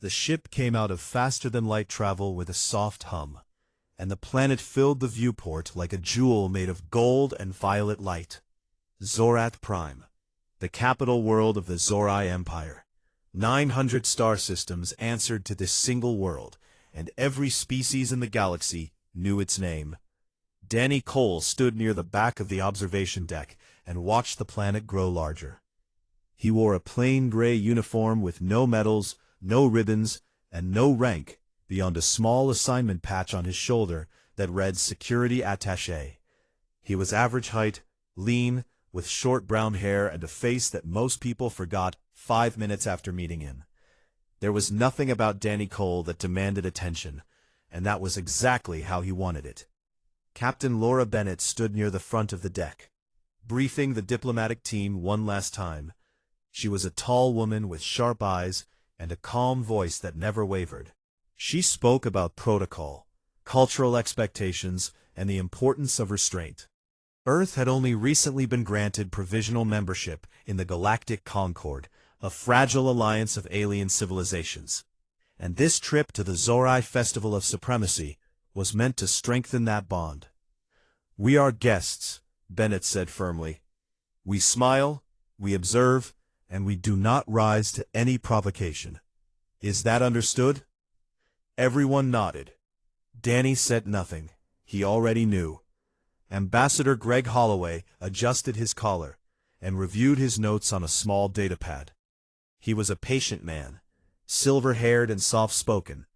The ship came out of faster-than-light travel with a soft hum, and the planet filled the viewport like a jewel made of gold and violet light. Zorath Prime, the capital world of the Zorai Empire. 900 star systems answered to this single world, and every species in the galaxy knew its name. Danny Cole stood near the back of the observation deck and watched the planet grow larger. He wore a plain gray uniform with no medals, no ribbons, and no rank beyond a small assignment patch on his shoulder that read Security Attaché. He was average height, lean, with short brown hair and a face that most people forgot 5 minutes after meeting him. There was nothing about Danny Cole that demanded attention, and that was exactly how he wanted it. Captain Laura Bennett stood near the front of the deck, briefing the diplomatic team one last time. She was a tall woman with sharp eyes and a calm voice that never wavered. She spoke about protocol, cultural expectations, and the importance of restraint. Earth had only recently been granted provisional membership in the Galactic Concord, a fragile alliance of alien civilizations. And this trip to the Zorai Festival of Supremacy was meant to strengthen that bond. "We are guests," Bennett said firmly. "We smile, we observe, and we do not rise to any provocation. Is that understood?" Everyone nodded. Danny said nothing. He already knew. Ambassador Greg Holloway adjusted his collar and reviewed his notes on a small datapad. He was a patient man, silver-haired and soft-spoken,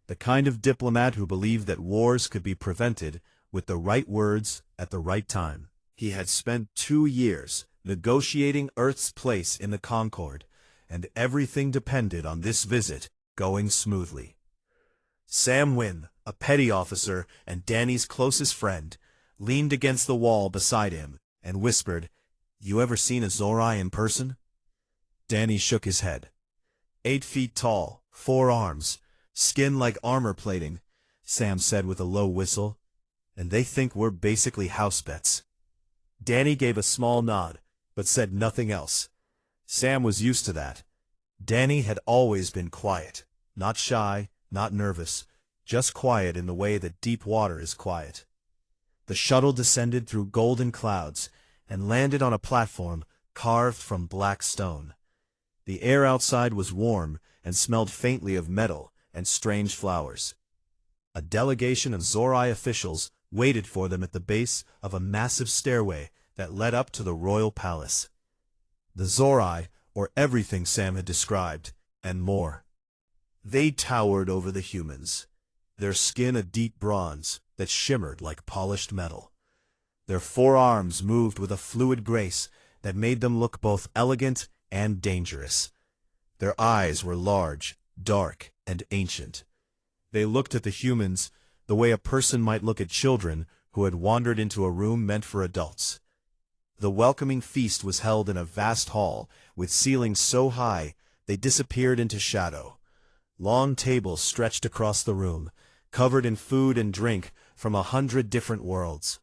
the kind of diplomat who believed that wars could be prevented with the right words at the right time. He had spent 2 years negotiating Earth's place in the Concord, and everything depended on this visit going smoothly. Sam Wynn, a petty officer and Danny's closest friend, leaned against the wall beside him and whispered, "You ever seen a Zorai in person?" Danny shook his head. 8 feet tall, 4 arms, skin like armor plating, Sam said with a low whistle. "And they think we're basically house pets." Danny gave a small nod, but said nothing else. Sam was used to that. Danny had always been quiet, not shy, not nervous, just quiet in the way that deep water is quiet. The shuttle descended through golden clouds and landed on a platform carved from black stone. The air outside was warm and smelled faintly of metal and strange flowers. A delegation of Zorai officials waited for them at the base of a massive stairway that led up to the royal palace. The Zorai, or everything Sam had described, and more. They towered over the humans, their skin a deep bronze that shimmered like polished metal. Their 4 arms moved with a fluid grace that made them look both elegant and dangerous. Their eyes were large, dark, and ancient. They looked at the humans the way a person might look at children who had wandered into a room meant for adults. The welcoming feast was held in a vast hall with ceilings so high they disappeared into shadow. Long tables stretched across the room, covered in food and drink from 100 different worlds.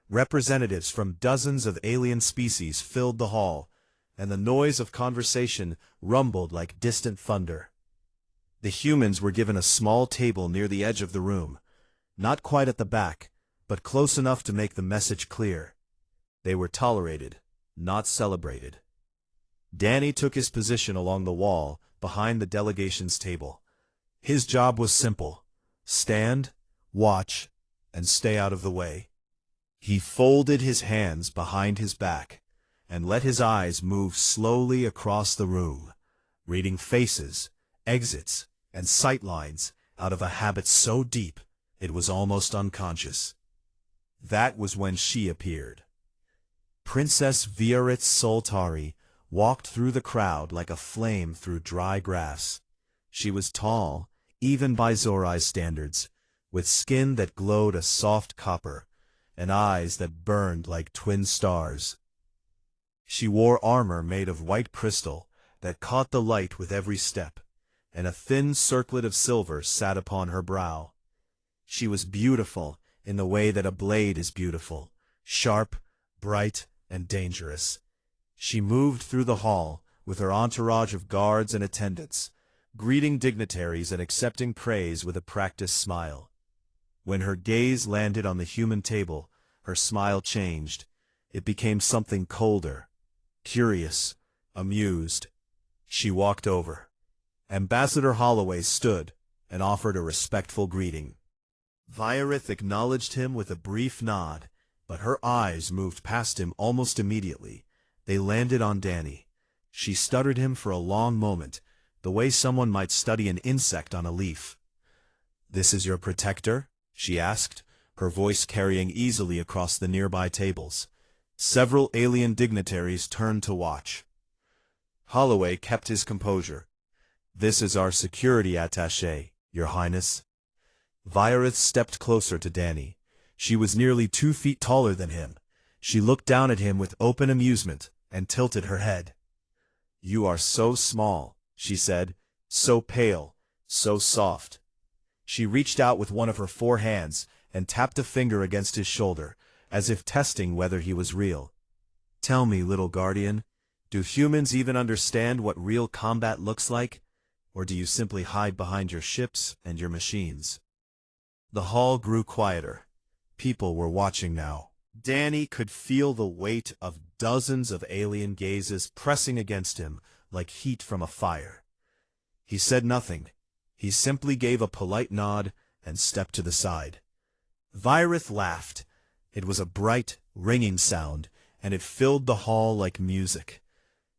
Representatives from dozens of alien species filled the hall, and the noise of conversation rumbled like distant thunder. The humans were given a small table near the edge of the room, not quite at the back, but close enough to make the message clear. They were tolerated, not celebrated. Danny took his position along the wall behind the delegation's table. His job was simple: stand, watch, and stay out of the way. He folded his hands behind his back and let his eyes move slowly across the room, reading faces, exits, and sightlines out of a habit so deep it was almost unconscious. That was when she appeared. Princess Viarit Soltari walked through the crowd like a flame through dry grass. She was tall, even by Zorai's standards, with skin that glowed a soft copper, and eyes that burned like twin stars. She wore armor made of white crystal that caught the light with every step, and a thin circlet of silver sat upon her brow. She was beautiful in the way that a blade is beautiful, sharp, bright, and dangerous. She moved through the hall with her entourage of guards and attendants, greeting dignitaries and accepting praise with a practiced smile. When her gaze landed on the human table, her smile changed. It became something colder, curious, amused. She walked over. Ambassador Holloway stood and offered a respectful greeting. Virith acknowledged him with a brief nod, but her eyes moved past him almost immediately. They landed on Danny. She studied him for a long moment, the way someone might study an insect on a leaf. "This is your protector?" she asked, her voice carrying easily across the nearby tables. Several alien dignitaries turned to watch. Holloway kept his composure. "This is our security attaché, Your Highness." Virith stepped closer to Danny. She was nearly 2 feet taller than him. She looked down at him with open amusement and tilted her head. "You are so small," she said, "so pale, so soft." She reached out with one of her 4 hands and tapped a finger against his shoulder, as if testing whether he was real. "Tell me, little guardian, do humans even understand what real combat looks like? Or do you simply hide behind your ships and your machines?" The hall grew quieter. People were watching now. Danny could feel the weight of dozens of alien gazes pressing against him like heat from a fire. He said nothing. He simply gave a polite nod and stepped to the side. Virith laughed. It was a bright, ringing sound, and it filled the hall like music.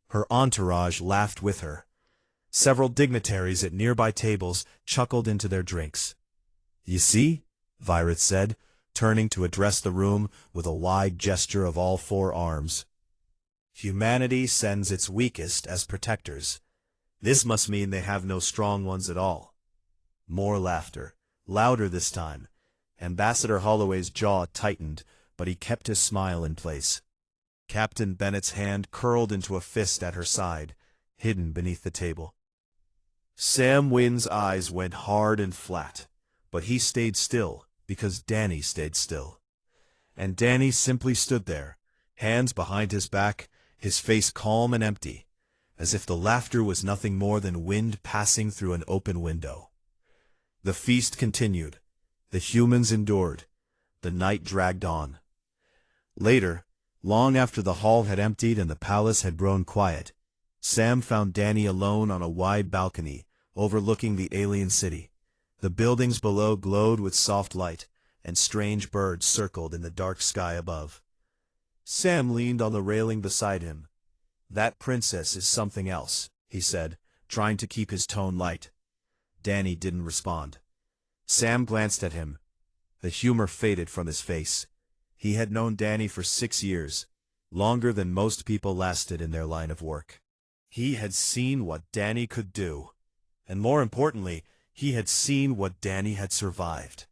Her entourage laughed with her. Several dignitaries at nearby tables chuckled into their drinks. "You see?" Virith said, turning to address the room with a wide gesture of all 4 arms. "Humanity sends its weakest as protectors. This must mean they have no strong ones at all." More laughter, louder this time. Ambassador Holloway's jaw tightened, but he kept his smile in place. Captain Bennett's hand curled into a fist at her side, hidden beneath the table. Sam Wynn's eyes went hard and flat, but he stayed still because Danny stayed still. And Danny simply stood there, hands behind his back, his face calm and empty, as if the laughter was nothing more than wind passing through an open window. The feast continued. The humans endured. The night dragged on. Later, long after the hall had emptied and the palace had grown quiet, Sam found Danny alone on a wide balcony overlooking the alien city. The buildings below glowed with soft light, and strange birds circled in the dark sky above. Sam leaned on the railing beside him. "That princess is something else," he said, trying to keep his tone light. Danny didn't respond. Sam glanced at him. The humor faded from his face. He had known Danny for 6 years, longer than most people lasted in their line of work. He had seen what Danny could do, and more importantly, he had seen what Danny had survived.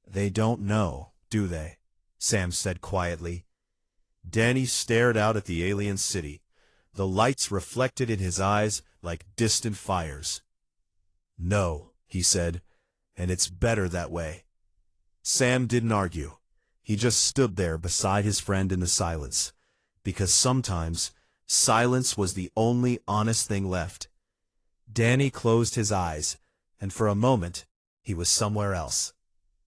"They don't know, do they?" Sam said quietly. Danny stared out at the alien city. The lights reflected in his eyes like distant fires. "No," he said, "and it's better that way." Sam didn't argue. He just stood there beside his friend in the silence, because sometimes silence was the only honest thing left. Danny closed his eyes, and for a moment he was somewhere else.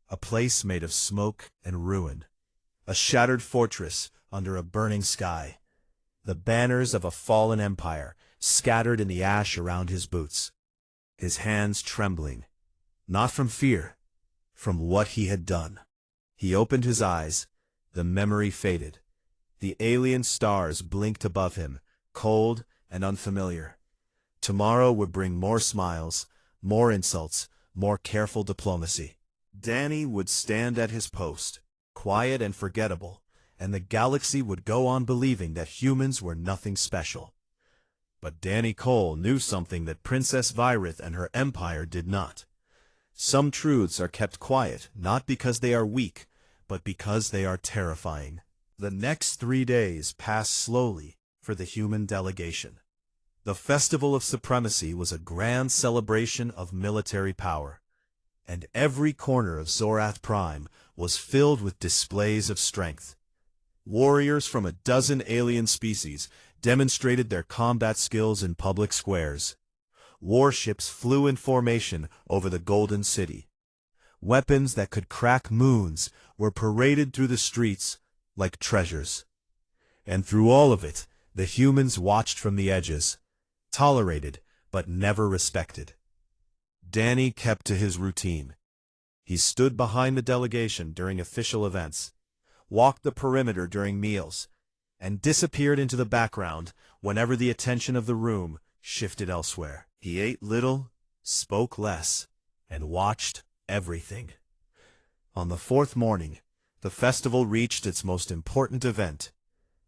A place made of smoke and ruin. A shattered fortress under a burning sky. The banners of a fallen empire scattered in the ash around his boots. His hands trembling, not from fear, from what he had done. He opened his eyes. The memory faded. The alien stars blinked above him, cold and unfamiliar. Tomorrow would bring more smiles, more insults, more careful diplomacy. Danny would stand at his post, quiet and forgettable, and the galaxy would go on believing that humans were nothing special. But Danny Cole knew something that Princess Virith and her empire did not. Some truths are kept quiet, not because they are weak, but because they are terrifying. The next 3 days passed slowly for the human delegation. The Festival of Supremacy was a grand celebration of military power, and every corner of Zorath Prime was filled with displays of strength. Warriors from a dozen alien species demonstrated their combat skills in public squares. warships flew in formation over the Golden City. Weapons that could crack moons were paraded through the streets like treasures. And through all of it, the humans watched from the edges, tolerated but never respected. Danny kept to his routine. He stood behind the delegation during official events, walked the perimeter during meals, and disappeared into the background whenever the attention of the room shifted elsewhere. He ate little, spoke less, and watched everything. On the fourth morning, the festival reached its most important event,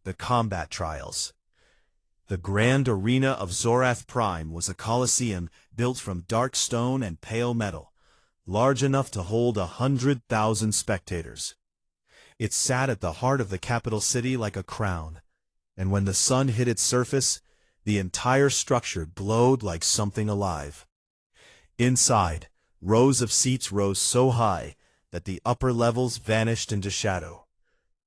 the combat trials. The grand arena of Zorath Prime was a coliseum built from dark stone and pale metal, large enough to hold 100,000 spectators. It sat at the heart of the capital city like a crown, and when the sun hit its surface, the entire structure glowed like something alive. Inside, rows of seats rose so high that the upper levels vanished into shadow.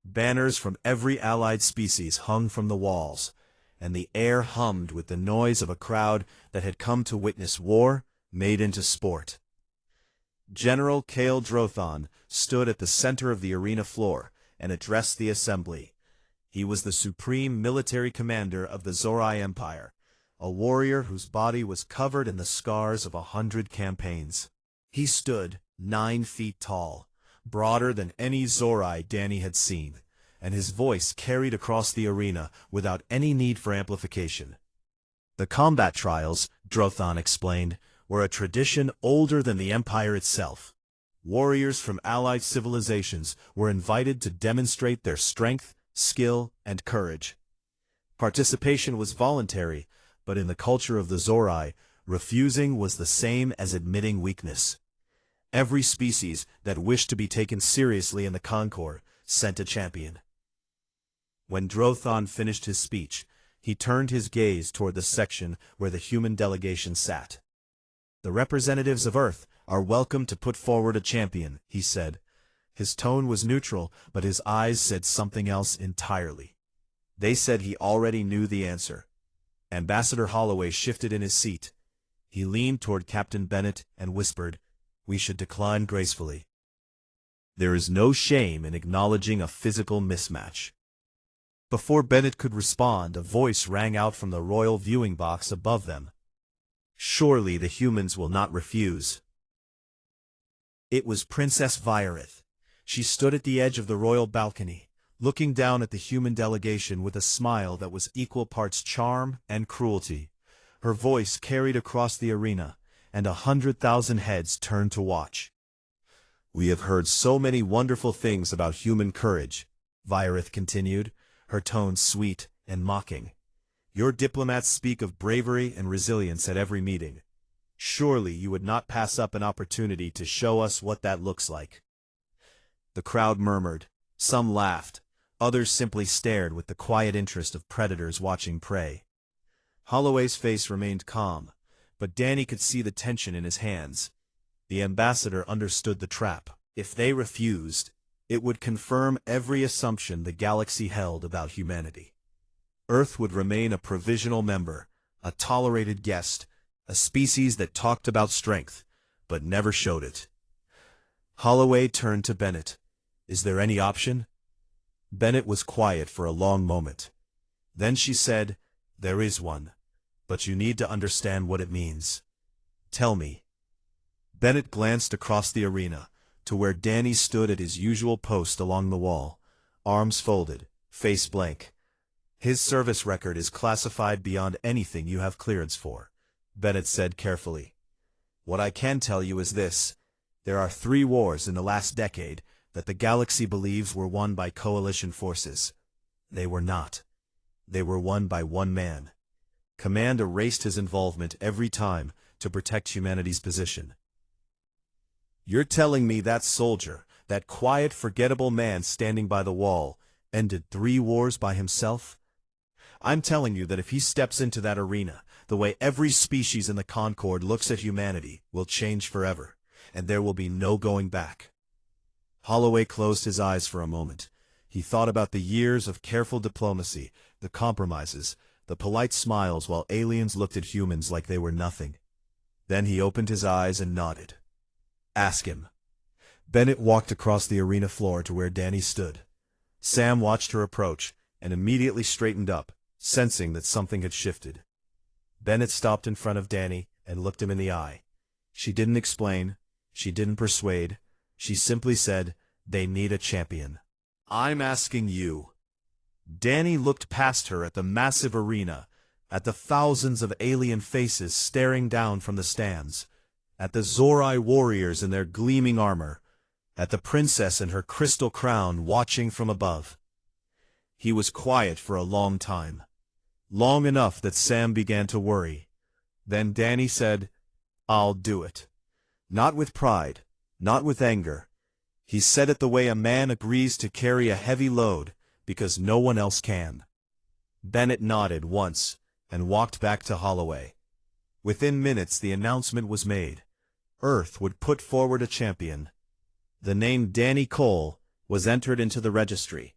Banners from every allied species hung from the walls, and the air hummed with the noise of a crowd that had come to witness war made into sport. General Kale Drothon stood at the center of the arena floor and addressed the assembly. He was the supreme military commander of the Zorai Empire, a warrior whose body was covered in the scars of 100 campaigns. He stood 9 feet tall, broader than any Zorai Danny had seen, and his voice carried across the arena without any need for amplification. The combat trials, Drothon explained, were a tradition older than the Empire itself. Warriors from allied civilizations were invited to demonstrate their strength, skill, and courage. Participation was voluntary, but in the culture of the Zorai, refusing was the same as admitting weakness. Every species that wished to be taken seriously in the Concord sent a champion. When Drothon finished his speech, he turned his gaze toward the section where the human delegation sat. "The representatives of Earth are welcome to put forward a champion," he said. His tone was neutral, but his eyes said something else entirely. They said he already knew the answer. Ambassador Holloway shifted in his seat. He leaned toward Captain Bennett and whispered, "We should decline gracefully. There is no shame in acknowledging a physical mismatch." Before Bennett could respond, a voice rang out from the royal viewing box above them. "Surely the humans will not refuse." It was Princess Viorith. She stood at the edge of the royal balcony, looking down at the human delegation with a smile that was equal parts charm and cruelty. Her voice carried across the arena, and 100,000 heads turned to watch. "We have heard so many wonderful things about human courage," Viorith continued, her tone sweet and mocking. "Your diplomats speak of bravery and resilience at every meeting. Surely you would not pass up an opportunity to show us what that looks like." The crowd murmured. Some laughed. Others simply stared with the quiet interest of predators watching prey. Holloway's face remained calm, but Danny could see the tension in his hands. The ambassador understood the trap. If they refused, it would confirm every assumption the galaxy held about humanity. Earth would remain a provisional member, a tolerated guest, a species that talked about strength, but never showed it. Holloway turned to Bennett. "Is there any option?" Bennett was quiet for a long moment. Then she said, "There is one, but you need to understand what it means. Tell me." Bennett glanced across the arena, to where Danny stood at his usual post along the wall, arms folded, face blank. "His service record is classified beyond anything you have clearance for," Bennett said carefully. "What I can tell you is this. There are 3 wars in the last decade that the galaxy believes were won by coalition forces. They were not. They were won by one man. Command erased his involvement every time to protect humanity's position." "You're telling me that soldier, that quiet, forgettable man standing by the wall, ended 3 wars by himself? I'm telling you that if he steps into that arena, the way every species in the Concord looks at humanity will change forever, and there will be no going back." Holloway closed his eyes for a moment. He thought about the years of careful diplomacy, the compromises, the polite smiles while aliens looked at humans like they were nothing. Then he opened his eyes and nodded. "Ask him." Bennett walked across the arena floor to where Danny stood. Sam watched her approach and immediately straightened up, sensing that something had shifted. Bennett stopped in front of Danny and looked him in the eye. She didn't explain. She didn't persuade. She simply said, "They need a champion." "I'm asking you." Danny looked past her at the massive arena, at the thousands of alien faces staring down from the stands, at the HFY warriors in their gleaming armor, at the princess in her crystal crown watching from above. He was quiet for a long time. Long enough that Sam began to worry. Then Danny said, "I'll do it." Not with pride, not with anger. He said it the way a man agrees to carry a heavy load because no one else can. Bennett nodded once and walked back to Holloway. Within minutes the announcement was made. Earth would put forward a champion. The name Danny Cole was entered into the registry.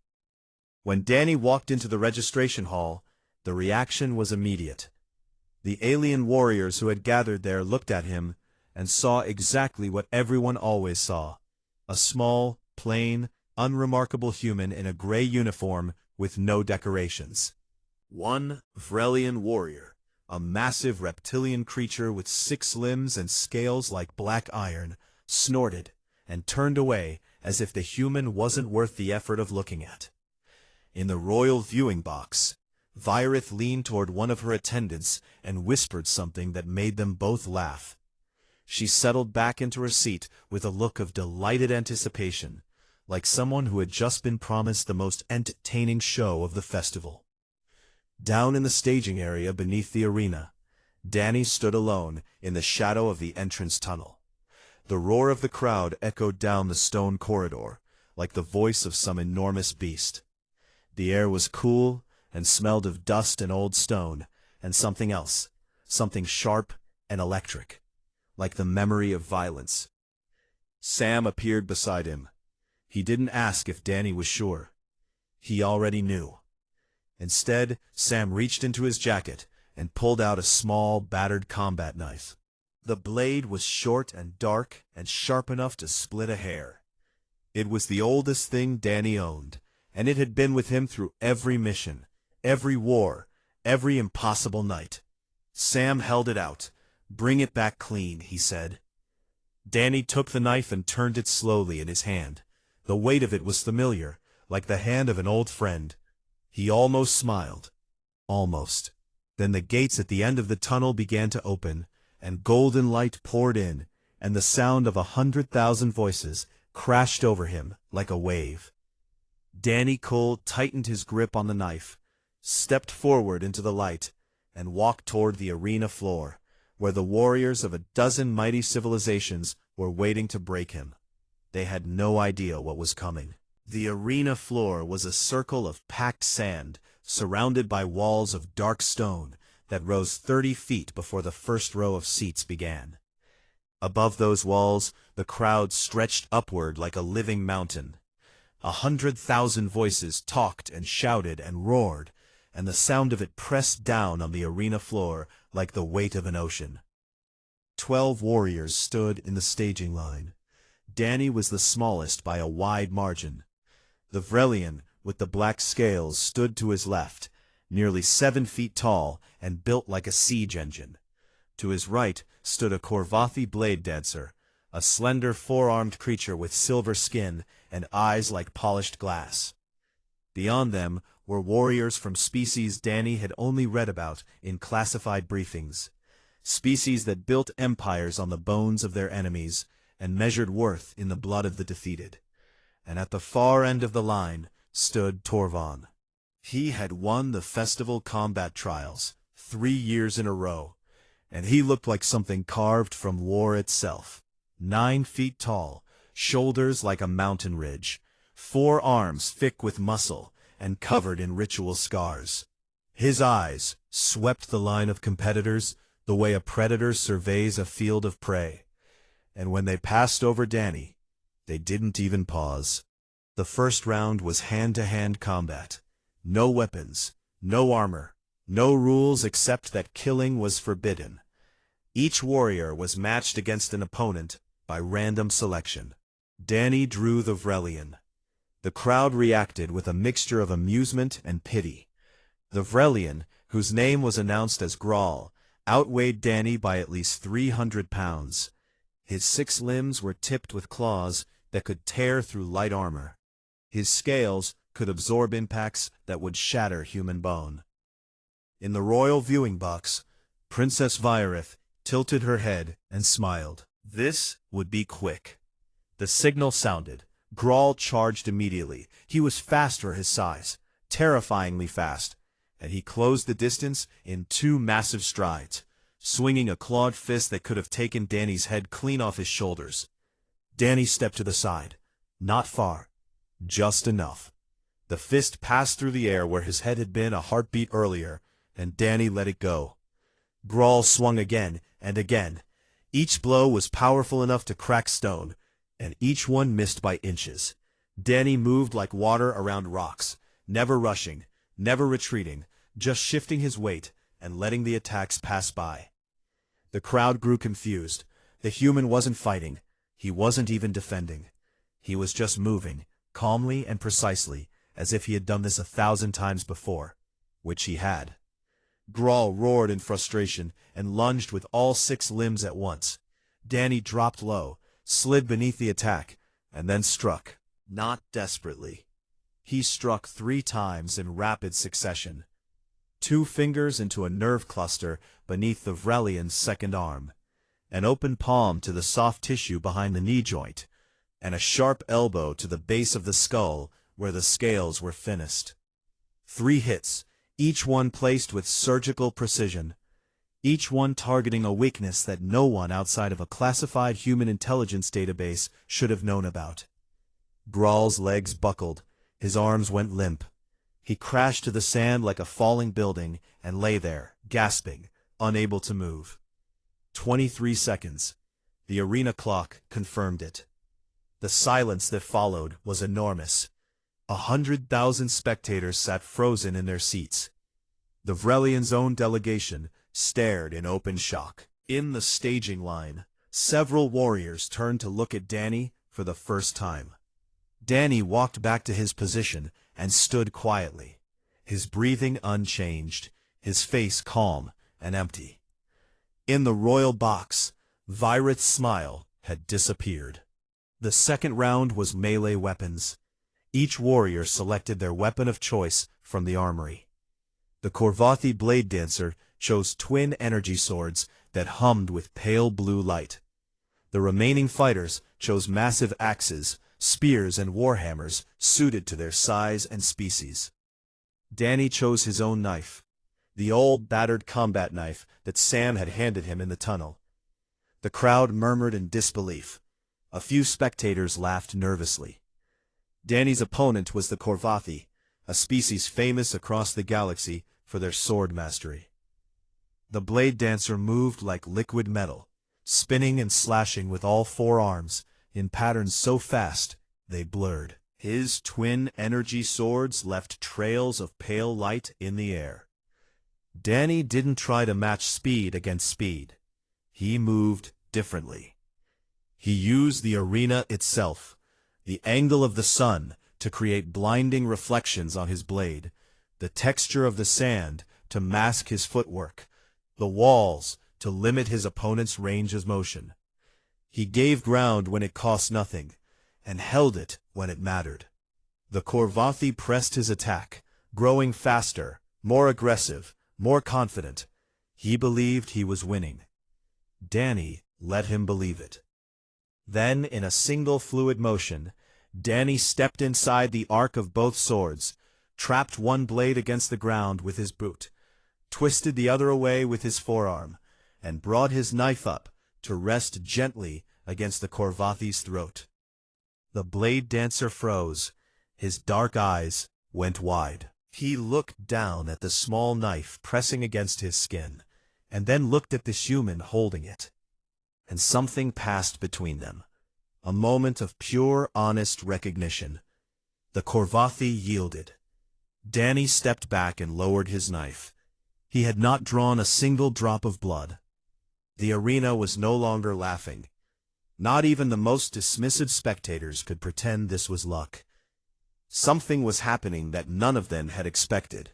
When Danny walked into the registration hall, the reaction was immediate. The alien warriors who had gathered there looked at him and saw exactly what everyone always saw: a small, plain, unremarkable human in a gray uniform with no decorations. One Vrelian warrior, a massive reptilian creature with 6 limbs and scales like black iron, snorted and turned away as if the human wasn't worth the effort of looking at. In the royal viewing box, Virith leaned toward one of her attendants and whispered something that made them both laugh. She settled back into her seat with a look of delighted anticipation, like someone who had just been promised the most entertaining show of the festival. Down in the staging area beneath the arena, Danny stood alone in the shadow of the entrance tunnel. The roar of the crowd echoed down the stone corridor, like the voice of some enormous beast. The air was cool and smelled of dust and old stone, and something else, something sharp and electric, like the memory of violence. Sam appeared beside him. He didn't ask if Danny was sure. He already knew. Instead, Sam reached into his jacket and pulled out a small, battered combat knife. The blade was short and dark and sharp enough to split a hair. It was the oldest thing Danny owned, and it had been with him through every mission, every war, every impossible night. Sam held it out. "Bring it back clean," he said. Danny took the knife and turned it slowly in his hand. The weight of it was familiar, like the hand of an old friend. He almost smiled. Almost. Then the gates at the end of the tunnel began to open, and golden light poured in, and the sound of 100,000 voices crashed over him like a wave. Danny Cole tightened his grip on the knife, stepped forward into the light, and walked toward the arena floor, where the warriors of a dozen mighty civilizations were waiting to break him. They had no idea what was coming. The arena floor was a circle of packed sand, surrounded by walls of dark stone that rose 30 feet before the first row of seats began. Above those walls, the crowd stretched upward like a living mountain. 100,000 voices talked and shouted and roared, and the sound of it pressed down on the arena floor like the weight of an ocean. 12 warriors stood in the staging line. Danny was the smallest by a wide margin. The Vrelian, with the black scales, stood to his left, nearly 7 feet tall and built like a siege engine. To his right stood a Korvathi blade dancer, a slender 4-armed creature with silver skin and eyes like polished glass. Beyond them were warriors from species Danny had only read about in classified briefings, species that built empires on the bones of their enemies and measured worth in the blood of the defeated. And at the far end of the line stood Torvon. He had won the festival combat trials 3 years in a row, and he looked like something carved from war itself. 9 feet tall, shoulders like a mountain ridge, 4 arms thick with muscle and covered in ritual scars. His eyes swept the line of competitors the way a predator surveys a field of prey. And when they passed over Danny, they didn't even pause. The first round was hand-to-hand combat. No weapons, no armor, no rules except that killing was forbidden. Each warrior was matched against an opponent by random selection. Danny drew the Vrelian. The crowd reacted with a mixture of amusement and pity. The Vrelian, whose name was announced as Grawl, outweighed Danny by at least 300 pounds. His 6 limbs were tipped with claws that could tear through light armor. His scales could absorb impacts that would shatter human bone. In the royal viewing box, Princess Virith tilted her head and smiled. This would be quick. The signal sounded. Grawl charged immediately. He was fast for his size, terrifyingly fast, and he closed the distance in 2 massive strides, swinging a clawed fist that could have taken Danny's head clean off his shoulders. Danny stepped to the side. Not far. Just enough. The fist passed through the air where his head had been a heartbeat earlier, and Danny let it go. Grawl swung again and again. Each blow was powerful enough to crack stone, and each one missed by inches. Danny moved like water around rocks, never rushing, never retreating, just shifting his weight and letting the attacks pass by. The crowd grew confused. The human wasn't fighting. He wasn't even defending. He was just moving, calmly and precisely, as if he had done this 1,000 times before, which he had. Grawl roared in frustration and lunged with all 6 limbs at once. Danny dropped low, slid beneath the attack, and then struck. Not desperately. He struck 3 times in rapid succession. 2 fingers into a nerve cluster beneath the Vrelian's second arm, an open palm to the soft tissue behind the knee joint, and a sharp elbow to the base of the skull where the scales were thinnest. 3 hits, each one placed with surgical precision, each one targeting a weakness that no one outside of a classified human intelligence database should have known about. Grawl's legs buckled, his arms went limp. He crashed to the sand like a falling building and lay there, gasping, unable to move. 23 seconds. The arena clock confirmed it. The silence that followed was enormous. 100,000 spectators sat frozen in their seats. The Vrelian's own delegation stared in open shock. In the staging line, several warriors turned to look at Danny for the first time. Danny walked back to his position and stood quietly, his breathing unchanged, his face calm and empty. In the royal box, Virith's smile had disappeared. The second round was melee weapons. Each warrior selected their weapon of choice from the armory. The Korvathi blade dancer chose twin energy swords that hummed with pale blue light. The remaining fighters chose massive axes, spears, and warhammers suited to their size and species. Danny chose his own knife, the old battered combat knife that Sam had handed him in the tunnel. The crowd murmured in disbelief. A few spectators laughed nervously. Danny's opponent was the Korvathi, a species famous across the galaxy for their sword mastery. The blade dancer moved like liquid metal, spinning and slashing with all 4 arms, in patterns so fast they blurred. His twin energy swords left trails of pale light in the air. Danny didn't try to match speed against speed. He moved differently. He used the arena itself, the angle of the sun, to create blinding reflections on his blade, the texture of the sand to mask his footwork, the walls to limit his opponent's range of motion. He gave ground when it cost nothing, and held it when it mattered. The Korvathi pressed his attack, growing faster, more aggressive, more confident. He believed he was winning. Danny let him believe it. Then, in a single fluid motion, Danny stepped inside the arc of both swords, trapped one blade against the ground with his boot, twisted the other away with his forearm, and brought his knife up to rest gently against the Korvathi's throat. The blade dancer froze. His dark eyes went wide. He looked down at the small knife pressing against his skin, and then looked at the human holding it. And something passed between them. A moment of pure, honest recognition. The Korvathi yielded. Danny stepped back and lowered his knife. He had not drawn a single drop of blood. The arena was no longer laughing. Not even the most dismissive spectators could pretend this was luck. Something was happening that none of them had expected,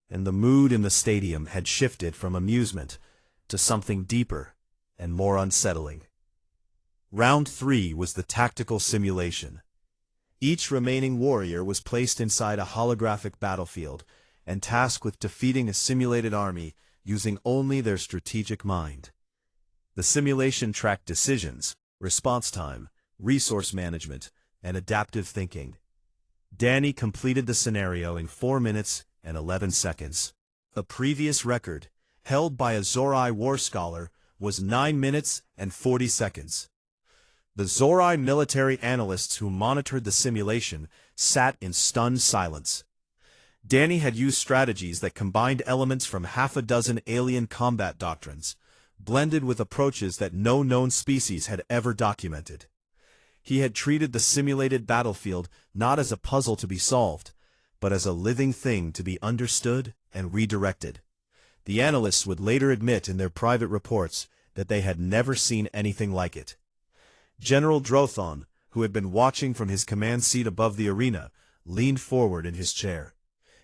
and the mood in the stadium had shifted from amusement to something deeper and more unsettling. Round 3 was the tactical simulation. Each remaining warrior was placed inside a holographic battlefield and tasked with defeating a simulated army using only their strategic mind. The simulation tracked decisions, response time, resource management, and adaptive thinking. Danny completed the scenario in 4 minutes and 11 seconds. A previous record, held by a HFY War scholar, was 9 minutes and 40 seconds. The HFY military analysts who monitored the simulation sat in stunned silence. Danny had used strategies that combined elements from half a dozen alien combat doctrines, blended with approaches that no known species had ever documented. He had treated the simulated battlefield not as a puzzle to be solved, but as a living thing to be understood and redirected. The analysts would later admit in their private reports that they had never seen anything like it. General Drothon, who had been watching from his command seat above the arena, leaned forward in his chair.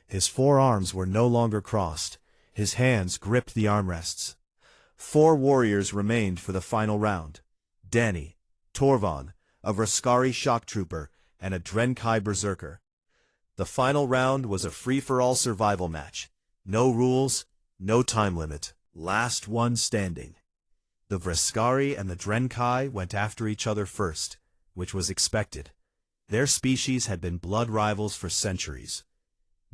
His forearms were no longer crossed. His hands gripped the armrests. 4 warriors remained for the final round: Danny, Torvon, a Vraskari shock trooper, and a Drenkai berserker. The final round was a free-for-all survival match. No rules, no time limit. Last one standing. The Vraskari and the Drenkai went after each other first, which was expected. Their species had been blood rivals for centuries.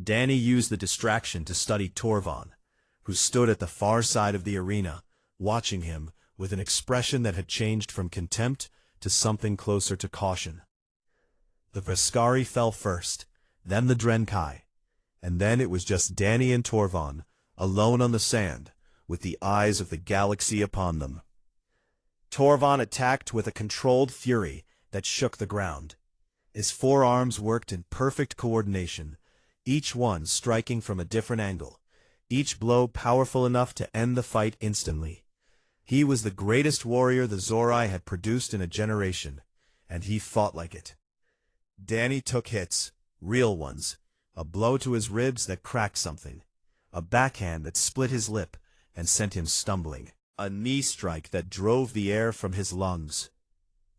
Danny used the distraction to study Torvon, who stood at the far side of the arena, watching him with an expression that had changed from contempt to something closer to caution. The Vraskari fell first, then the Drenkai, and then it was just Danny and Torvon, alone on the sand, with the eyes of the galaxy upon them. Torvon attacked with a controlled fury that shook the ground. His forearms worked in perfect coordination, each one striking from a different angle, each blow powerful enough to end the fight instantly. He was the greatest warrior the HFY had produced in a generation, and he fought like it. Danny took hits, real ones, a blow to his ribs that cracked something, a backhand that split his lip and sent him stumbling, a knee strike that drove the air from his lungs.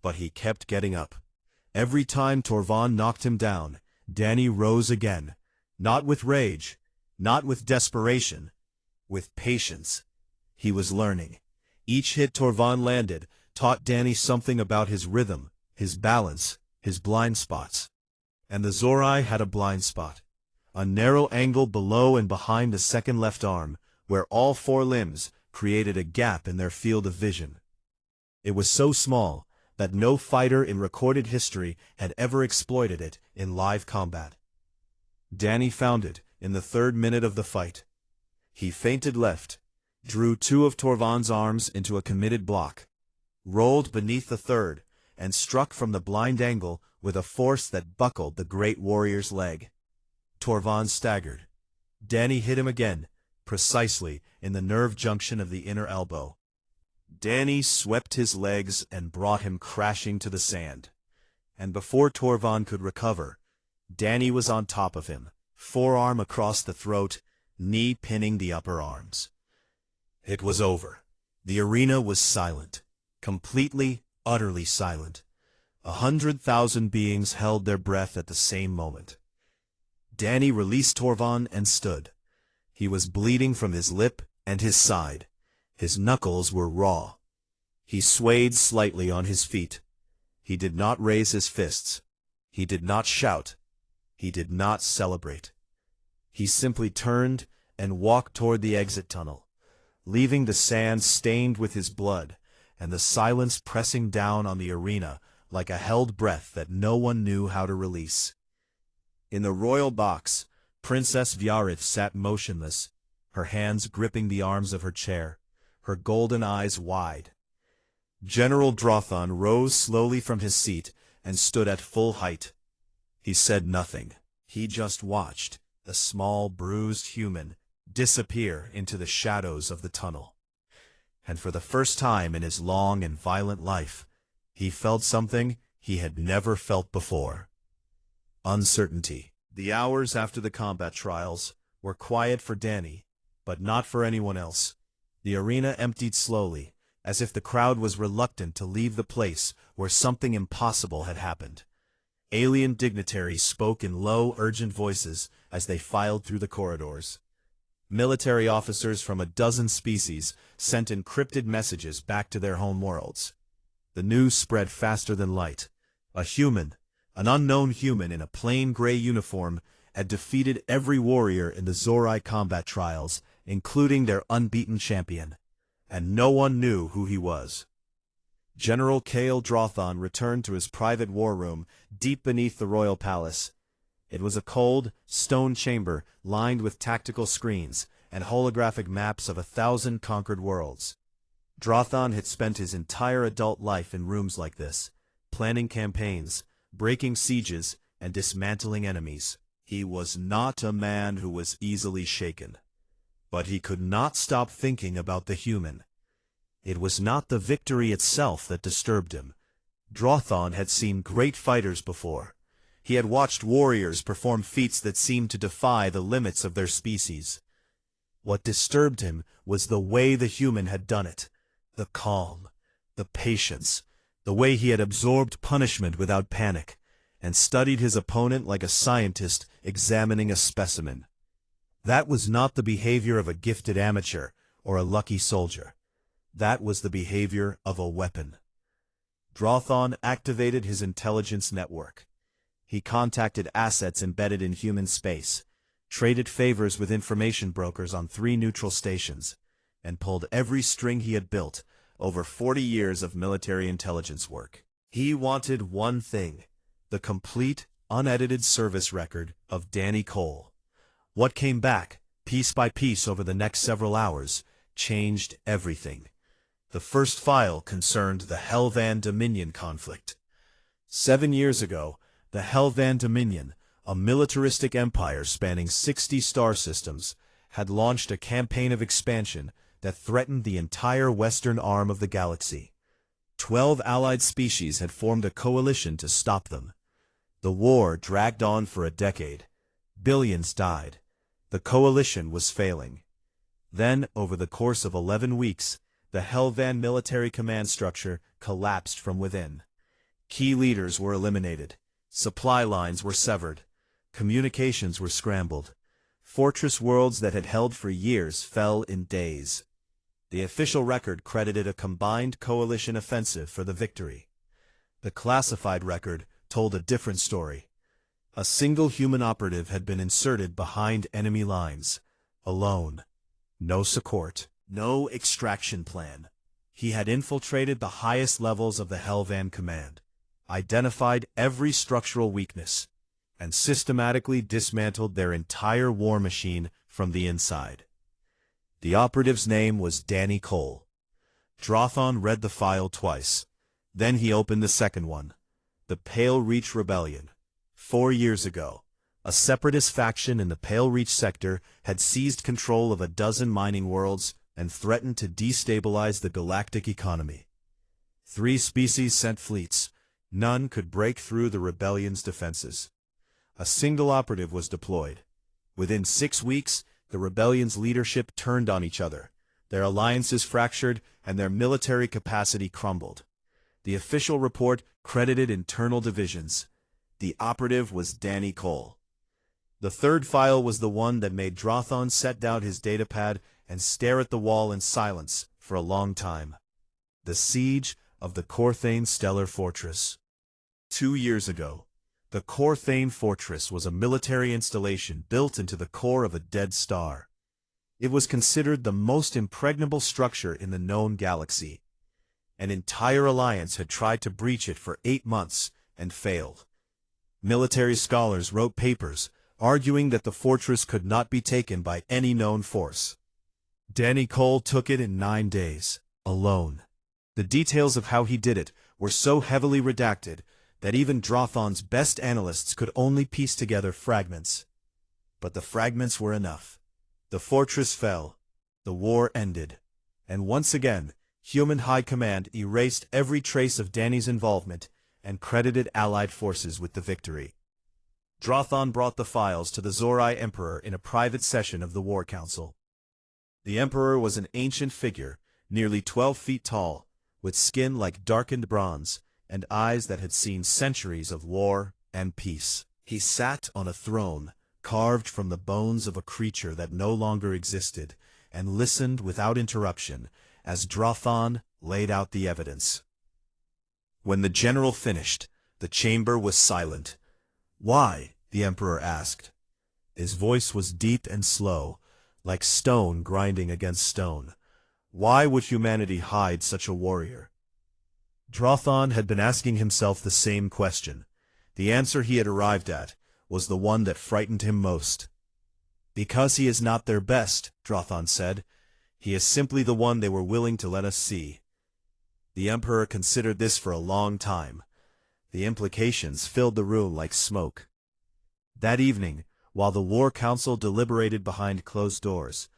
But he kept getting up. Every time Torvon knocked him down, Danny rose again, not with rage, not with desperation, with patience. He was learning. Each hit Torvon landed taught Danny something about his rhythm, his balance, his blind spots. And the HFY had a blind spot, a narrow angle below and behind the second left arm, where all 4 limbs created a gap in their field of vision. It was so small that no fighter in recorded history had ever exploited it in live combat. Danny found it in the 3rd minute of the fight. He feinted left, drew 2 of Torvon's arms into a committed block, rolled beneath the 3rd, and struck from the blind angle with a force that buckled the great warrior's leg. Torvon staggered. Danny hit him again, precisely in the nerve junction of the inner elbow. Danny swept his legs and brought him crashing to the sand. And before Torvon could recover, Danny was on top of him, forearm across the throat, knee pinning the upper arms. It was over. The arena was silent. Completely, utterly silent. 100,000 beings held their breath at the same moment. Danny released Torvon and stood. He was bleeding from his lip and his side. His knuckles were raw. He swayed slightly on his feet. He did not raise his fists. He did not shout. He did not celebrate. He simply turned and walked toward the exit tunnel, leaving the sand stained with his blood and the silence pressing down on the arena like a held breath that no one knew how to release. In the royal box, Princess Vyarith sat motionless, her hands gripping the arms of her chair, her golden eyes wide. General Drothon rose slowly from his seat and stood at full height. He said nothing. He just watched the small, bruised human disappear into the shadows of the tunnel. and for the first time in his long and violent life, he felt something he had never felt before. Uncertainty. The hours after the combat trials were quiet for Danny, but not for anyone else. The arena emptied slowly, as if the crowd was reluctant to leave the place where something impossible had happened. Alien dignitaries spoke in low, urgent voices as they filed through the corridors. Military officers from a dozen species sent encrypted messages back to their home worlds. The news spread faster than light. A human, an unknown human in a plain gray uniform, had defeated every warrior in the Zorath combat trials, including their unbeaten champion, and no one knew who he was. General Kale Drothon returned to his private war room deep beneath the royal palace. It was a cold, stone chamber lined with tactical screens and holographic maps of 1,000 conquered worlds. Drothon had spent his entire adult life in rooms like this, planning campaigns, breaking sieges, and dismantling enemies. He was not a man who was easily shaken. But he could not stop thinking about the human. It was not the victory itself that disturbed him. Drothon had seen great fighters before. He had watched warriors perform feats that seemed to defy the limits of their species. What disturbed him was the way the human had done it. The calm, the patience, the way he had absorbed punishment without panic, and studied his opponent like a scientist examining a specimen. That was not the behavior of a gifted amateur or a lucky soldier. That was the behavior of a weapon. Drothon activated his intelligence network. He contacted assets embedded in human space, traded favors with information brokers on 3 neutral stations, and pulled every string he had built over 40 years of military intelligence work. He wanted one thing: the complete, unedited service record of Danny Cole. What came back, piece by piece over the next several hours, changed everything. The first file concerned the Helvan Dominion conflict. 7 years ago, the Helvan Dominion, a militaristic empire spanning 60 star systems, had launched a campaign of expansion that threatened the entire western arm of the galaxy. 12 allied species had formed a coalition to stop them. The war dragged on for a decade. Billions died. The coalition was failing. Then, over the course of 11 weeks, the Helvan military command structure collapsed from within. Key leaders were eliminated. Supply lines were severed. Communications were scrambled. Fortress worlds that had held for years fell in days. The official record credited a combined coalition offensive for the victory. The classified record told a different story. A single human operative had been inserted behind enemy lines, alone. No support, no extraction plan. He had infiltrated the highest levels of the Helvan command, identified every structural weakness, and systematically dismantled their entire war machine from the inside. The operative's name was Danny Cole. Drothon read the file twice. Then he opened the second one. The Pale Reach Rebellion. 4 years ago, a separatist faction in the Pale Reach sector had seized control of a dozen mining worlds and threatened to destabilize the galactic economy. 3 species sent fleets. None could break through the rebellion's defenses. A single operative was deployed. Within 6 weeks, the rebellion's leadership turned on each other. Their alliances fractured, and their military capacity crumbled. The official report credited internal divisions. The operative was Danny Cole. The third file was the one that made Drothon set down his datapad and stare at the wall in silence for a long time. The siege of the Corthane Stellar Fortress. 2 years ago, the Corthane Fortress was a military installation built into the core of a dead star. It was considered the most impregnable structure in the known galaxy. An entire alliance had tried to breach it for 8 months and failed. Military scholars wrote papers arguing that the fortress could not be taken by any known force. Danny Cole took it in 9 days, alone. The details of how he did it were so heavily redacted that even Drothon's best analysts could only piece together fragments. But the fragments were enough. The fortress fell, the war ended, and once again, Human High Command erased every trace of Danny's involvement and credited Allied forces with the victory. Drothon brought the files to the Zorai Emperor in a private session of the War Council. The Emperor was an ancient figure, nearly 12 feet tall, with skin like darkened bronze, and eyes that had seen centuries of war and peace. He sat on a throne, carved from the bones of a creature that no longer existed, and listened without interruption as Drothon laid out the evidence. When the general finished, the chamber was silent. "Why?" the Emperor asked. His voice was deep and slow, like stone grinding against stone. Why would humanity hide such a warrior? Drothon had been asking himself the same question. The answer he had arrived at was the one that frightened him most. "Because he is not their best," Drothon said. "He is simply the one they were willing to let us see." The Emperor considered this for a long time. The implications filled the room like smoke. That evening, while the War Council deliberated behind closed doors,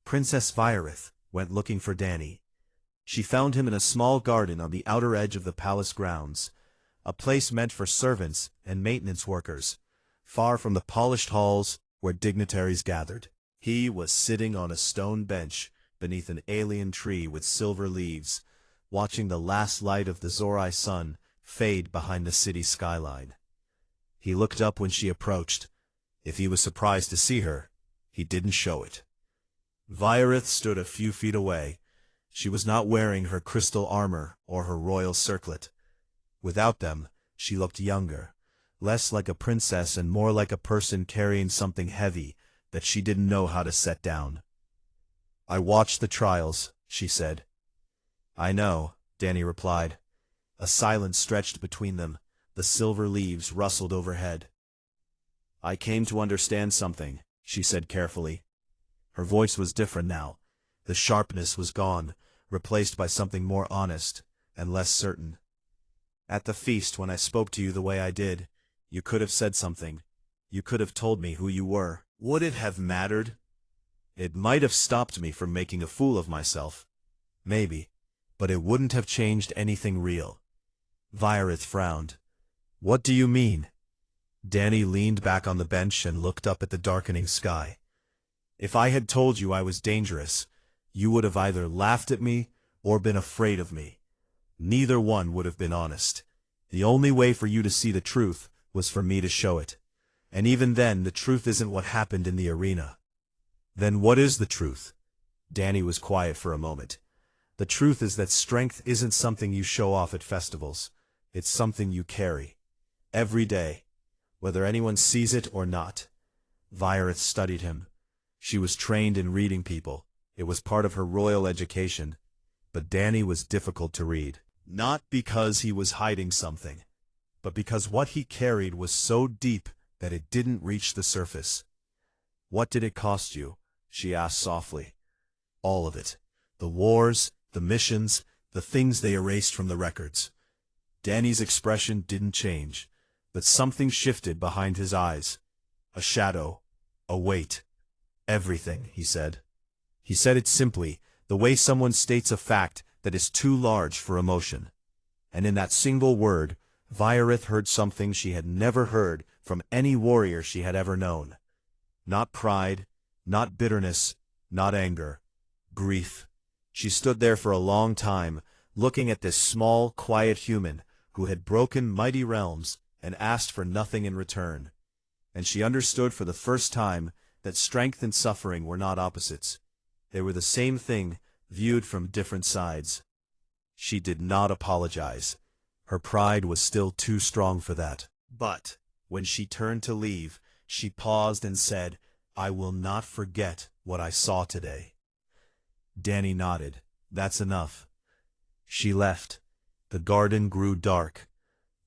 Princess Viorith went looking for Danny. She found him in a small garden on the outer edge of the palace grounds, a place meant for servants and maintenance workers, far from the polished halls where dignitaries gathered. He was sitting on a stone bench beneath an alien tree with silver leaves, watching the last light of the Zorai sun fade behind the city skyline. He looked up when she approached. If he was surprised to see her, he didn't show it. Viorith stood a few feet away. She was not wearing her crystal armor or her royal circlet. Without them, she looked younger, less like a princess and more like a person carrying something heavy that she didn't know how to set down. "I watched the trials," she said. "I know," Danny replied. A silence stretched between them. The silver leaves rustled overhead. "I came to understand something," she said carefully. Her voice was different now. The sharpness was gone, replaced by something more honest and less certain. "At the feast, when I spoke to you the way I did, you could have said something. You could have told me who you were. Would it have mattered? It might have stopped me from making a fool of myself. Maybe. But it wouldn't have changed anything real." Viorith frowned. "What do you mean?" Danny leaned back on the bench and looked up at the darkening sky. "If I had told you I was dangerous, you would have either laughed at me or been afraid of me. Neither one would have been honest. The only way for you to see the truth was for me to show it. And even then, the truth isn't what happened in the arena." "Then what is the truth?" Danny was quiet for a moment. "The truth is that strength isn't something you show off at festivals. It's something you carry. Every day. Whether anyone sees it or not." Viorith studied him. She was trained in reading people. It was part of her royal education. But Danny was difficult to read. Not because he was hiding something, but because what he carried was so deep that it didn't reach the surface. "What did it cost you?" she asked softly. "All of it. The wars, the missions, the things they erased from the records." Danny's expression didn't change, but something shifted behind his eyes. A shadow, a weight. "Everything," he said. He said it simply, the way someone states a fact that is too large for emotion. And in that single word, Viorith heard something she had never heard from any warrior she had ever known. Not pride, not bitterness, not anger. Grief. She stood there for a long time, looking at this small, quiet human who had broken mighty realms and asked for nothing in return. And she understood for the first time that strength and suffering were not opposites. They were the same thing, viewed from different sides. She did not apologize. Her pride was still too strong for that. But when she turned to leave, she paused and said, "I will not forget what I saw today." Danny nodded. "That's enough." She left. The garden grew dark.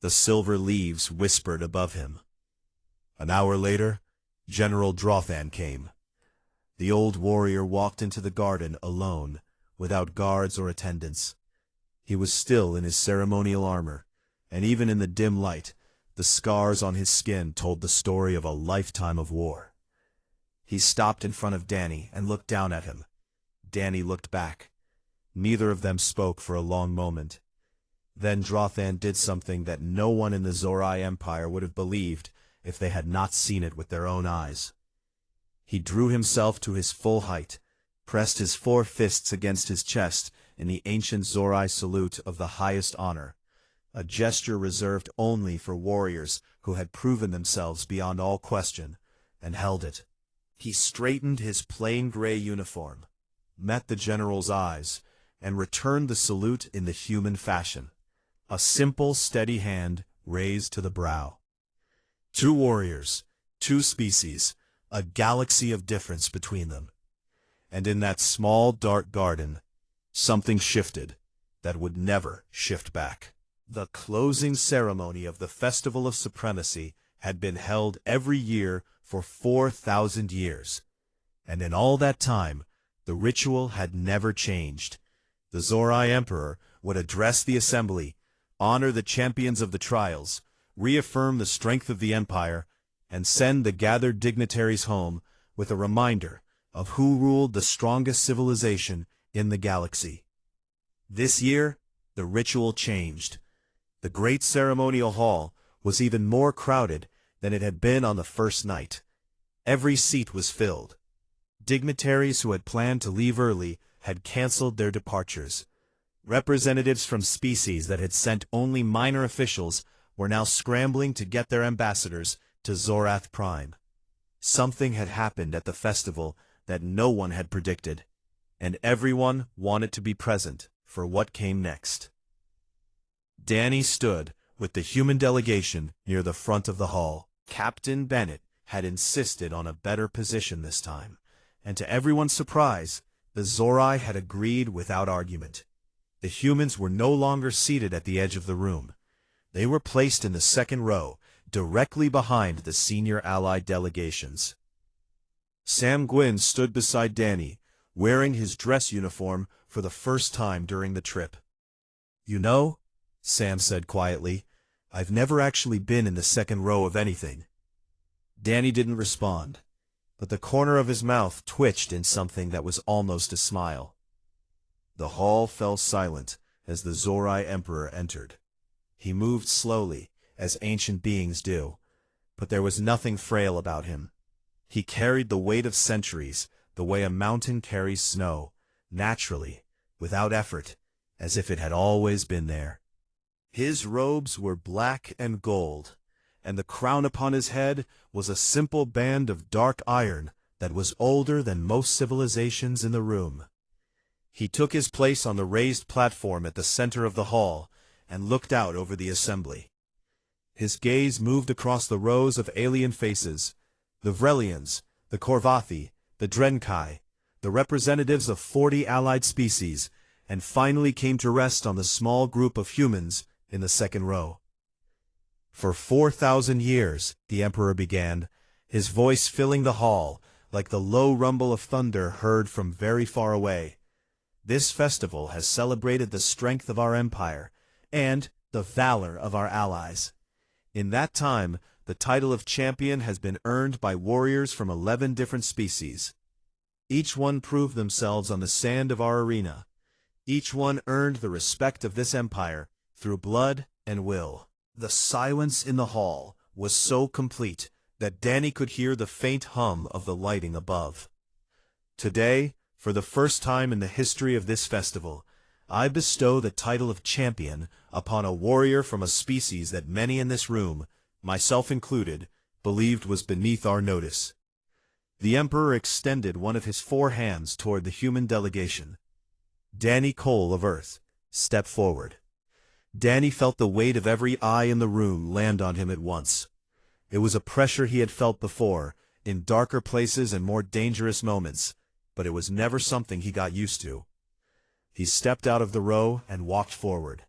The silver leaves whispered above him. An hour later, General Drothan came. The old warrior walked into the garden alone, without guards or attendants. He was still in his ceremonial armor, and even in the dim light, the scars on his skin told the story of a lifetime of war. He stopped in front of Danny and looked down at him. Danny looked back. Neither of them spoke for a long moment. Then Drothan did something that no one in the Zorai Empire would have believed if they had not seen it with their own eyes. He drew himself to his full height, pressed his 4 fists against his chest in the ancient Zorai salute of the highest honor, a gesture reserved only for warriors who had proven themselves beyond all question, and held it. He straightened his plain gray uniform, met the general's eyes, and returned the salute in the human fashion, a simple, steady hand raised to the brow. 2 warriors, 2 species, a galaxy of difference between them. And in that small, dark garden, something shifted that would never shift back. The closing ceremony of the Festival of Supremacy had been held every year for 4,000 years, and in all that time, the ritual had never changed. The Zorai Emperor would address the assembly, honor the champions of the trials, reaffirm the strength of the empire, and send the gathered dignitaries home with a reminder of who ruled the strongest civilization in the galaxy. This year, the ritual changed. The great ceremonial hall was even more crowded than it had been on the first night. Every seat was filled. Dignitaries who had planned to leave early had canceled their departures. Representatives from species that had sent only minor officials were now scrambling to get their ambassadors to Zorath Prime. Something had happened at the festival that no one had predicted, and everyone wanted to be present for what came next. Danny stood with the human delegation near the front of the hall. Captain Bennett had insisted on a better position this time, and to everyone's surprise, the Zorai had agreed without argument. The humans were no longer seated at the edge of the room. They were placed in the second row, directly behind the senior allied delegations. Sam Gwyn stood beside Danny, wearing his dress uniform for the first time during the trip. "You know," Sam said quietly, "I've never actually been in the second row of anything." Danny didn't respond, but the corner of his mouth twitched in something that was almost a smile. The hall fell silent as the Zorai Emperor entered. He moved slowly, as ancient beings do, but there was nothing frail about him. He carried the weight of centuries the way a mountain carries snow, naturally, without effort, as if it had always been there. His robes were black and gold, and the crown upon his head was a simple band of dark iron that was older than most civilizations in the room. He took his place on the raised platform at the center of the hall and looked out over the assembly. His gaze moved across the rows of alien faces, the Vrelians, the Korvathi, the Drenkai, the representatives of 40 allied species, and finally came to rest on the small group of humans in the second row. "For 4,000 years, the Emperor began, his voice filling the hall like the low rumble of thunder heard from very far away. This festival has celebrated the strength of our empire and the valor of our allies. In that time, the title of champion has been earned by warriors from 11 different species. Each one proved themselves on the sand of our arena. Each one earned the respect of this empire through blood and will." The silence in the hall was so complete that Danny could hear the faint hum of the lighting above. "Today, for the first time in the history of this festival, I bestow the title of champion upon a warrior from a species that many in this room, myself included, believed was beneath our notice." The Emperor extended one of his 4 hands toward the human delegation. Danny Cole of Earth, step forward. Danny felt the weight of every eye in the room land on him at once. It was a pressure he had felt before, in darker places and more dangerous moments, but it was never something he got used to. He stepped out of the row and walked forward.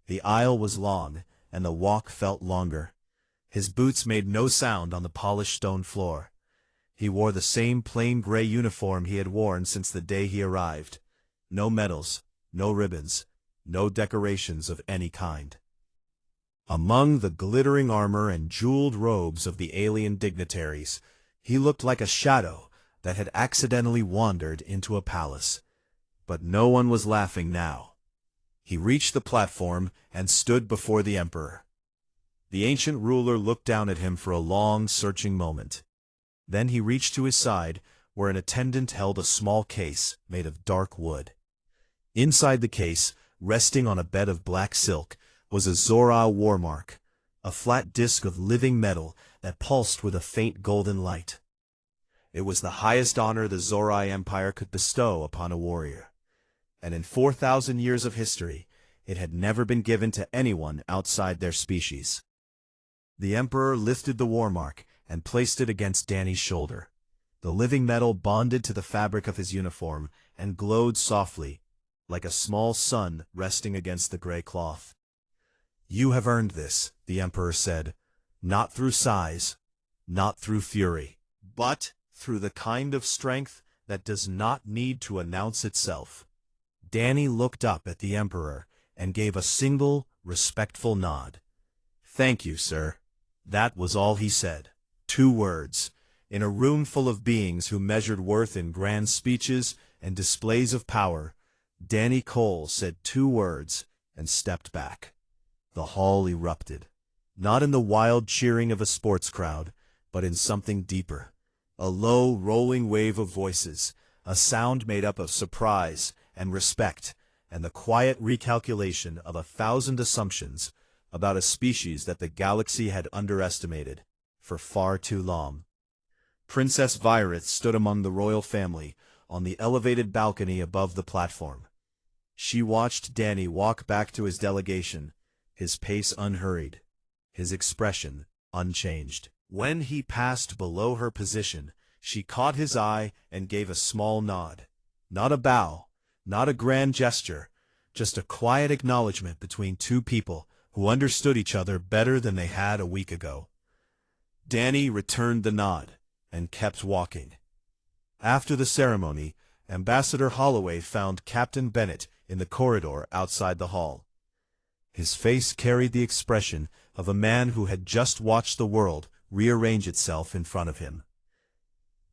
The aisle was long, and the walk felt longer. His boots made no sound on the polished stone floor. He wore the same plain gray uniform he had worn since the day he arrived. No medals, no ribbons, no decorations of any kind. Among the glittering armor and jeweled robes of the alien dignitaries, he looked like a shadow that had accidentally wandered into a palace. But no one was laughing now. He reached the platform and stood before the Emperor. The ancient ruler looked down at him for a long, searching moment. Then he reached to his side, where an attendant held a small case made of dark wood. Inside the case, resting on a bed of black silk, was a HFY War mark, a flat disk of living metal that pulsed with a faint golden light. It was the highest honor the HFY Empire could bestow upon a warrior, and in 4,000 years of history, it had never been given to anyone outside their species. The Emperor lifted the war mark and placed it against Danny's shoulder. The living metal bonded to the fabric of his uniform and glowed softly, like a small sun resting against the gray cloth. "You have earned this," the Emperor said, "not through size, not through fury, but through the kind of strength that does not need to announce itself." Danny looked up at the Emperor and gave a single, respectful nod. "Thank you, sir." That was all he said. 2 words. In a room full of beings who measured worth in grand speeches and displays of power, Danny Cole said 2 words and stepped back. The hall erupted, not in the wild cheering of a sports crowd, but in something deeper. A low, rolling wave of voices, a sound made up of surprise and respect, and the quiet recalculation of 1,000 assumptions about a species that the galaxy had underestimated for far too long. Princess Virith stood among the royal family on the elevated balcony above the platform. She watched Danny walk back to his delegation, his pace unhurried, his expression unchanged. When he passed below her position, she caught his eye and gave a small nod. Not a bow, not a grand gesture, just a quiet acknowledgement between 2 people who understood each other better than they had a week ago. Danny returned the nod and kept walking. After the ceremony, Ambassador Holloway found Captain Bennett in the corridor outside the hall. His face carried the expression of a man who had just watched the world rearrange itself in front of him.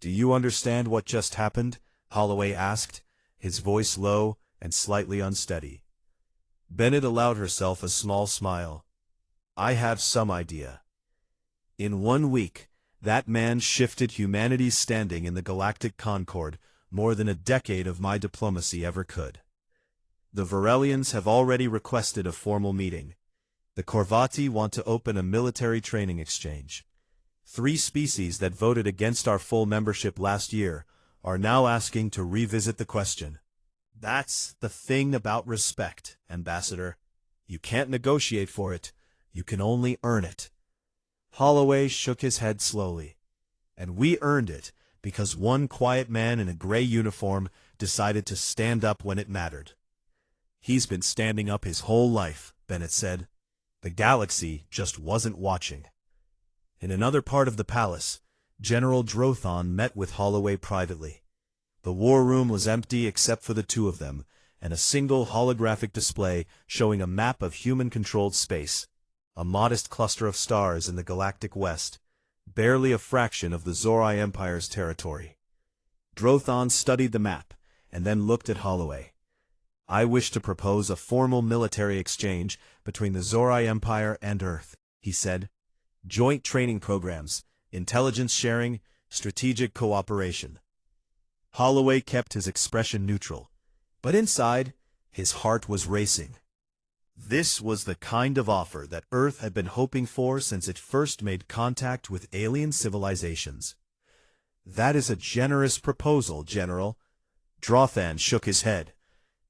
"Do you understand what just happened?" Holloway asked, his voice low and slightly unsteady. Bennett allowed herself a small smile. "I have some idea. In 1 week, that man shifted humanity's standing in the galactic concord more than a decade of my diplomacy ever could. The Varelians have already requested a formal meeting. The Korvati want to open a military training exchange. 3 species that voted against our full membership last year are now asking to revisit the question. That's the thing about respect, Ambassador. You can't negotiate for it. You can only earn it." Holloway shook his head slowly. "And we earned it because one quiet man in a gray uniform decided to stand up when it mattered." "He's been standing up his whole life," Bennett said. "The galaxy just wasn't watching." In another part of the palace, General Drothon met with Holloway privately. The war room was empty except for the 2 of them, and a single holographic display showing a map of human-controlled space, a modest cluster of stars in the galactic west, barely a fraction of the HFY Empire's territory. Drothon studied the map, and then looked at Holloway. "I wish to propose a formal military exchange between the HFY Empire and Earth," he said. "Joint training programs, intelligence sharing, strategic cooperation." Holloway kept his expression neutral, but inside, his heart was racing. This was the kind of offer that Earth had been hoping for since it first made contact with alien civilizations. "That is a generous proposal, General." Drothon shook his head.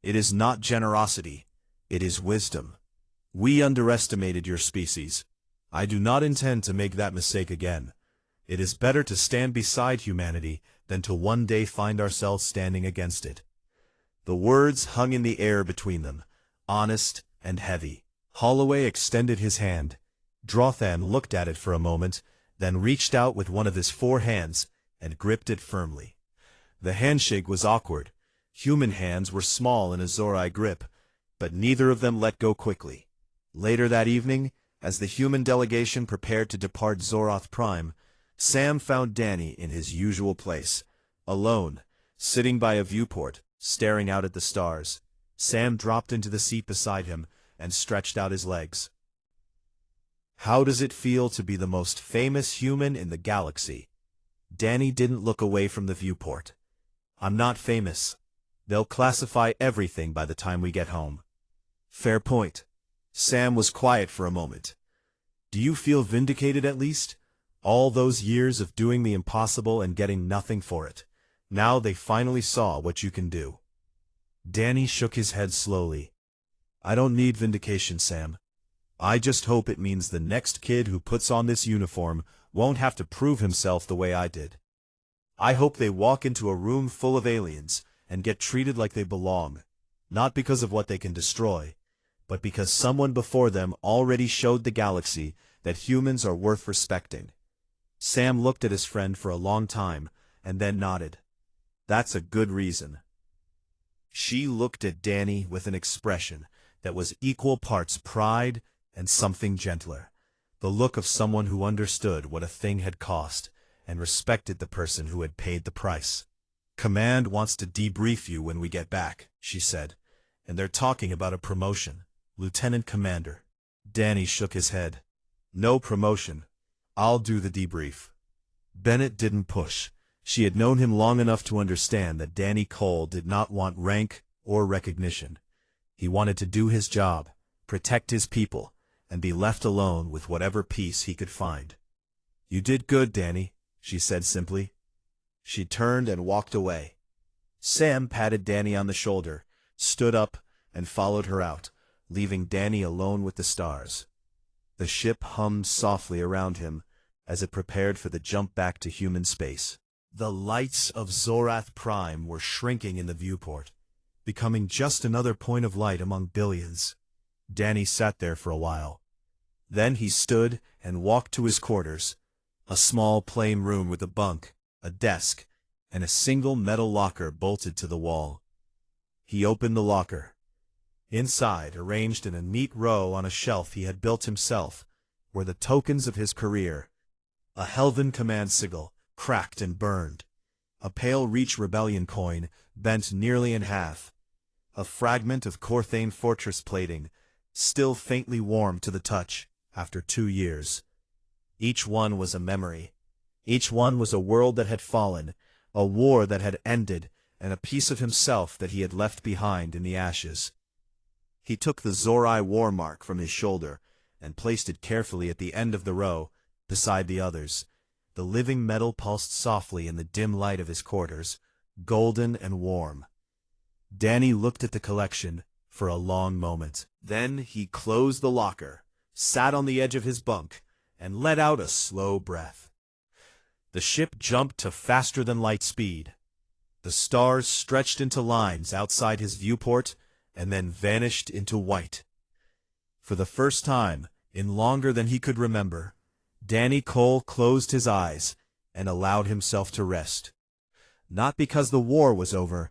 "It is not generosity. It is wisdom. We underestimated your species. I do not intend to make that mistake again. It is better to stand beside humanity than to one day find ourselves standing against it." The words hung in the air between them, honest and heavy. Holloway extended his hand. Drothon looked at it for a moment, then reached out with one of his 4 hands and gripped it firmly. The handshake was awkward. Human hands were small in a HFY grip, but neither of them let go quickly. Later that evening, as the human delegation prepared to depart Zorath Prime, Sam found Danny in his usual place, alone, sitting by a viewport, staring out at the stars. Sam dropped into the seat beside him and stretched out his legs. How does it feel to be the most famous human in the galaxy? Danny didn't look away from the viewport. I'm not famous. They'll classify everything by the time we get home. Fair point. Sam was quiet for a moment. Do you feel vindicated at least? All those years of doing the impossible and getting nothing for it. Now they finally saw what you can do. Danny shook his head slowly. I don't need vindication, Sam. I just hope it means the next kid who puts on this uniform won't have to prove himself the way I did. I hope they walk into a room full of aliens and get treated like they belong, not because of what they can destroy, but because someone before them already showed the galaxy that humans are worth respecting. Sam looked at his friend for a long time and then nodded. That's a good reason. She looked at Danny with an expression that was equal parts pride and something gentler, the look of someone who understood what a thing had cost and respected the person who had paid the price. Command wants to debrief you when we get back, she said, and they're talking about a promotion. Lieutenant Commander. Danny shook his head. No promotion. I'll do the debrief. Bennett didn't push. She had known him long enough to understand that Danny Cole did not want rank or recognition. He wanted to do his job, protect his people, and be left alone with whatever peace he could find. You did good, Danny, she said simply. She turned and walked away. Sam patted Danny on the shoulder, stood up, and followed her out, leaving Danny alone with the stars. The ship hummed softly around him as it prepared for the jump back to human space. The lights of Zorath Prime were shrinking in the viewport, becoming just another point of light among billions. Danny sat there for a while. Then he stood and walked to his quarters, a small plain room with a bunk, a desk, and a single metal locker bolted to the wall. He opened the locker. Inside, arranged in a neat row on a shelf he had built himself, were the tokens of his career. A Helvan command sigil, cracked and burned. A Pale Reach Rebellion coin, bent nearly in half. A fragment of Corthane fortress plating, still faintly warm to the touch after 2 years. Each one was a memory. Each one was a world that had fallen, a war that had ended, and a piece of himself that he had left behind in the ashes. He took the HFY War mark from his shoulder and placed it carefully at the end of the row, beside the others. The living metal pulsed softly in the dim light of his quarters, golden and warm. Danny looked at the collection for a long moment. Then he closed the locker, sat on the edge of his bunk, and let out a slow breath. The ship jumped to faster-than-light speed. The stars stretched into lines outside his viewport and then vanished into white. For the first time, in longer than he could remember, Danny Cole closed his eyes and allowed himself to rest. Not because the war was over.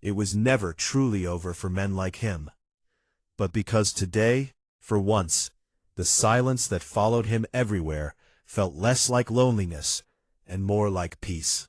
It was never truly over for men like him. But because today, for once, the silence that followed him everywhere felt less like loneliness and more like peace.